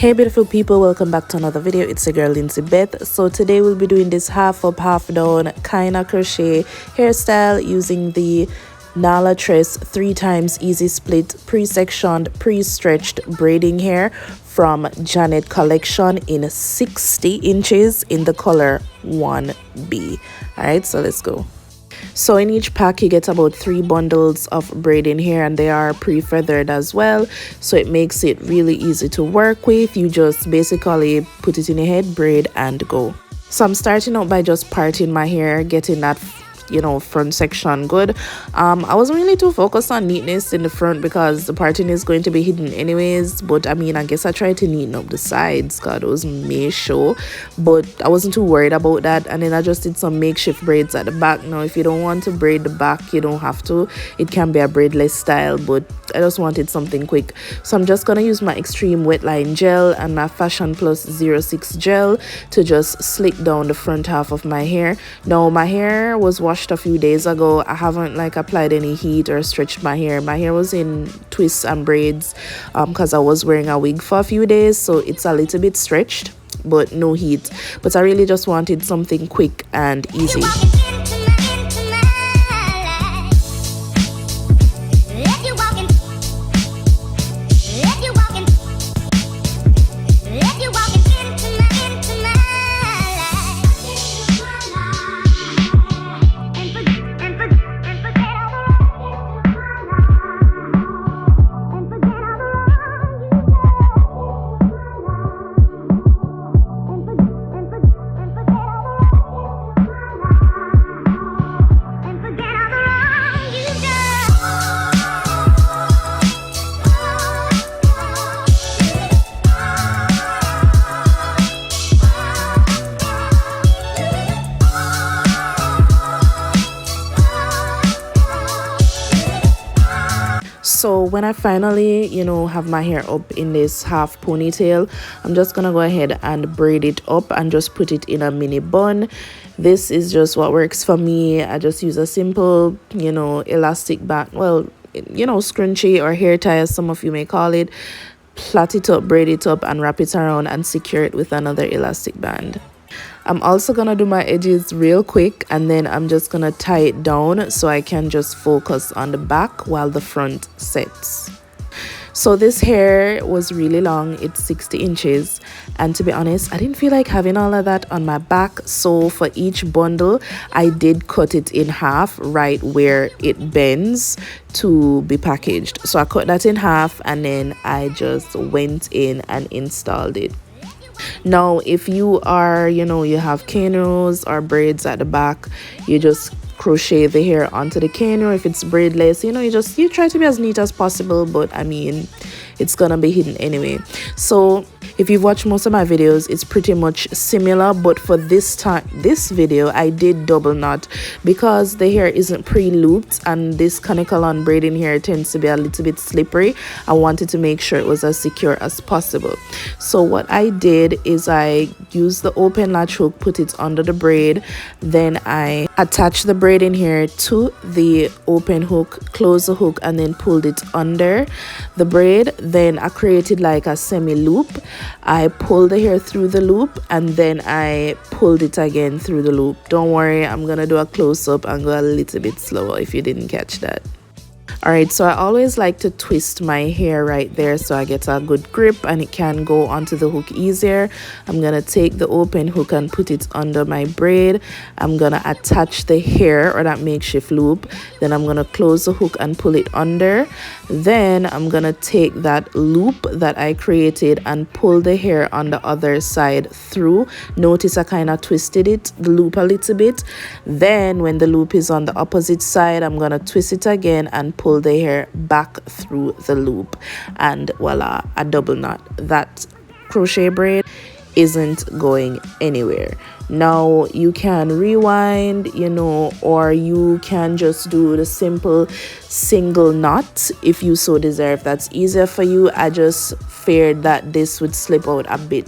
Hey beautiful people, welcome back to another video. It's your girl Lindsey. So today we'll be doing this half up half down kind of crochet hairstyle using the Nala Tress 3x easy split pre-sectioned pre-stretched braiding hair from Janet collection in 60 inches in the color 1B. All right, so let's go. So in each pack you get about 3 bundles of braiding hair, and they are pre-feathered as well, so it makes it really easy to work with. You just basically put it in your head, braid and go. So I'm starting out by just parting my hair, getting that front section good. I wasn't really too focused on neatness in the front because the parting is going to be hidden anyways, but I mean, I guess I tried to neaten up the sides because those may show, but I wasn't too worried about that. And then I just did some makeshift braids at the back. Now if you don't want to braid the back, you don't have to. It can be a braidless style, but I just wanted something quick, so I'm just gonna use my extreme wet line gel and my Fashion Plus 06 gel to just slick down the front half of my hair. Now my hair was washed a few days ago. I haven't applied any heat or stretched my hair. My hair was in twists and braids because I was wearing a wig for a few days, so it's a little bit stretched but no heat. But I really just wanted something quick and easy. So when I finally have my hair up in this half ponytail, I'm just gonna go ahead and braid it up and just put it in a mini bun. This is just what works for me. I just use a simple elastic band, well, scrunchie or hair tie as some of you may call it. Plait it up, braid it up and wrap it around and secure it with another elastic band. I'm also gonna do my edges real quick, and then I'm just gonna tie it down so I can just focus on the back while the front sets. So this hair was really long. It's 60 inches, and to be honest, I didn't feel like having all of that on my back, so for each bundle I did cut it in half right where it bends to be packaged. So I cut that in half and then I just went in and installed it. Now if you are you have cane rows or braids at the back, you just crochet the hair onto the cane row. If it's braidless, you try to be as neat as possible, but I mean it's gonna be hidden anyway. So if you've watched most of my videos, it's pretty much similar, but for this video I did double knot because the hair isn't pre-looped and this conical on braiding hair tends to be a little bit slippery. I wanted to make sure it was as secure as possible. So what I did is I used the open latch hook, put it under the braid, then I attached the braiding hair to the open hook, closed the hook and then pulled it under the braid. Then I created like a semi loop. I pulled the hair through the loop and then I pulled it again through the loop. Don't worry, I'm gonna do a close-up and go a little bit slower if you didn't catch that. Alright, so I always like to twist my hair right there so I get a good grip and it can go onto the hook easier. I'm gonna take the open hook and put it under my braid. I'm gonna attach the hair or that makeshift loop. Then I'm gonna close the hook and pull it under. Then I'm gonna take that loop that I created and pull the hair on the other side through. Notice I kind of twisted the loop a little bit. Then when the loop is on the opposite side, I'm gonna twist it again and pull the hair back through the loop, and voila, a double knot. That crochet braid isn't going anywhere. Now you can rewind, or you can just do the simple single knot if you so desire, if that's easier for you. I just feared that this would slip out a bit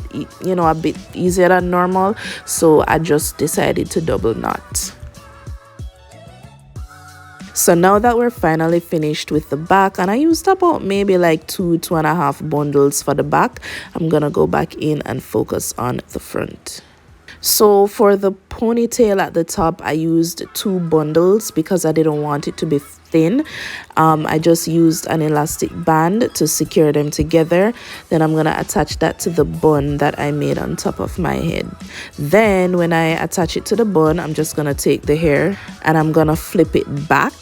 easier than normal, so I just decided to double knot. So now that we're finally finished with the back, and I used about maybe like two and a half bundles for the back, I'm gonna go back in and focus on the front. So for the ponytail at the top, I used 2 bundles because I didn't want it to be thin. I just used an elastic band to secure them together. Then I'm gonna attach that to the bun that I made on top of my head. Then when I attach it to the bun, I'm just gonna take the hair and I'm gonna flip it back,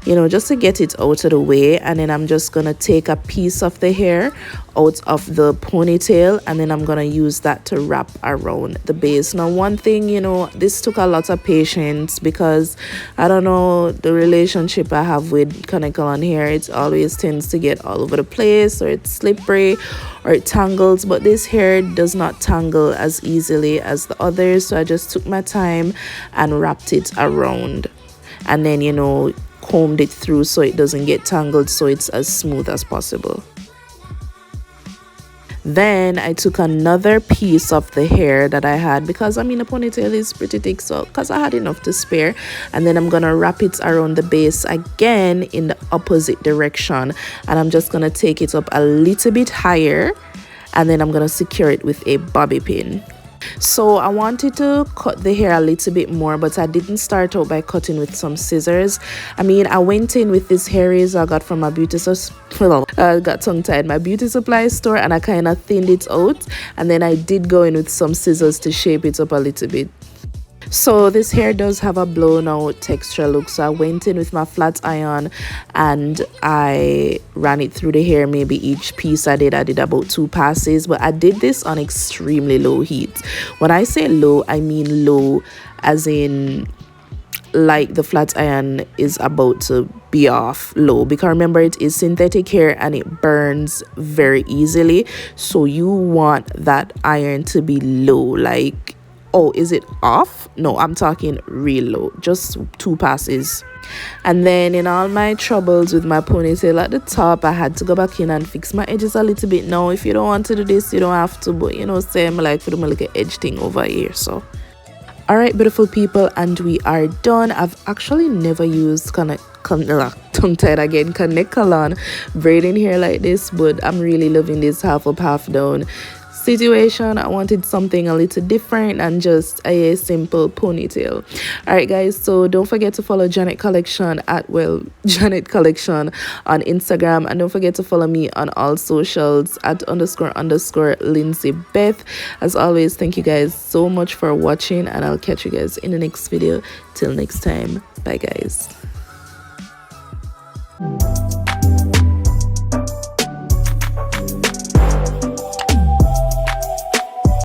you know, just to get it out of the way. And then I'm just gonna take a piece of the hair out of the ponytail, and then I'm gonna use that to wrap around the base. Now one thing, you know, this took a lot of patience because I don't know, the relationship I have with Kanekalon hair, it always tends to get all over the place, or it's slippery, or it tangles. But this hair does not tangle as easily as the others, so I just took my time and wrapped it around, and then, you know, combed it through so it doesn't get tangled, so it's as smooth as possible. Then I took another piece of the hair that I had, because I mean the ponytail is pretty thick, so because I had enough to spare, and then I'm gonna wrap it around the base again in the opposite direction, and I'm just gonna take it up a little bit higher, and then I'm gonna secure it with a bobby pin. So I wanted to cut the hair a little bit more, but I didn't start out by cutting with some scissors. I mean, I went in with this hair razor I got from my beauty got tongue-tied, my beauty supply store, and I kind of thinned it out, and then I did go in with some scissors to shape it up a little bit. So this hair does have a blown out texture look, so I went in with my flat iron and I ran it through the hair. Maybe each piece I did about 2 passes, but I did this on extremely low heat. When I say low, I mean low as in like the flat iron is about to be off low, because remember, it is synthetic hair and it burns very easily, so you want that iron to be low. Like, oh, is it off? No, I'm talking real low, just 2 passes. And then in all my troubles with my ponytail at the top, I had to go back in and fix my edges a little bit. Now if you don't want to do this, you don't have to, but you know, say I'm like for the like an edge thing over here. So alright, beautiful people, and we are done. I've actually never used tongue-tied again, Kanekalon braiding hair like this, but I'm really loving this half up half down situation. I wanted something a little different and just a simple ponytail. All right guys, so don't forget to follow Janet Collection at Janet Collection on Instagram, and don't forget to follow me on all socials at __ Lindsey Beth. As always, thank you guys so much for watching, and I'll catch you guys in the next video. Till next time, bye guys.